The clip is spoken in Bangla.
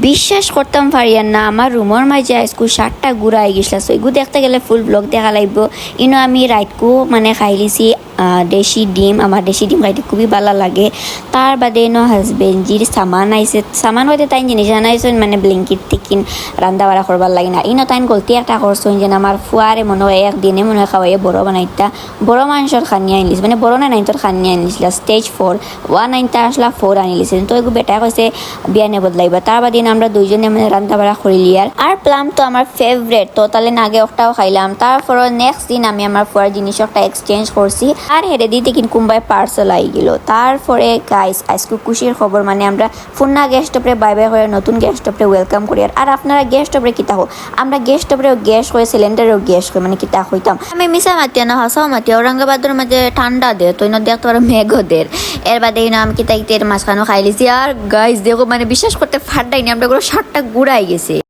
বিশ্বাস করতাম পারিয়ার না আমার রুমের মাঝে আজকু 7টা গুড়া আই গেছিল। সো এগু দেখতে গেলে ফুল ব্লগ দেখা লাগবে। ইনো আমি রাইতকু মানে খাইলিছি দেশি ডিম। আমার দেশি ডিম খাইতে খুবই ভালো লাগে। তার বাদে ইনো হাজবেন্ডজির সামান আইসে। সামান হইতে তাই জিনিস জানাইছেন মানে ব্লিঙ্কিট থেকে রান্না বাড়া করবার লাগে না। ইনো তাই গলতি একটা করছেন যে আমার ফুয়ারে মনে হয় একদিনে মনে হয় খাওয়াইয়ে বড় বানাইতা বড় মাংসর খানিয়ে আনিলিস মানে বড় না নাইনটোর খানিয়ে আনিলিছিল স্টেজ 4 1 আসলা 4 আনিলিছিল। তো এগু বেটা কইছে বিয়ানে বদলাইবা। তার বাদে আমরা দুইজনে মানে রান্না বাড়া করিলি আর প্লাম তো আমার ফেভারিট। তো তাহলে আগে একটাও খাইলাম। তারপর নেক্সট দিন আমি আমার ফুয়ার জিনিস একটা এক্সচেঞ্জ করছি আর হেরে দিতে কিন্তু কুম্বাই পার্সেল আই গেল। তারপরে গাইস আজকে খুশির খবর মানে আমরা ফুন্না গ্যাস স্টোভে বাই বাই করে নতুন গ্যাস স্টোভে ওয়েলকাম করি। আর আপনারা গ্যাস স্টোভে কিতা হোক আমরা গ্যাস স্টোভেও গ্যাস হয় সিলিন্ডারেও গ্যাস হয় মানে কিতা হইতাম আমি মিশা মাতিয়া না হাসাও মাতিয়া। ঔরঙ্গাবাদের মাঝে ঠান্ডা দে তো ইনো দেখতে পারো মেঘদের। এর বাদে ইনো আমি কিতা ইতের মাঝখানো খাইলিছি। আর গাইস দেখো মানে বিশ্বাস করতে ফাটাইনি আমরা 7টা গুড়াই গেছে।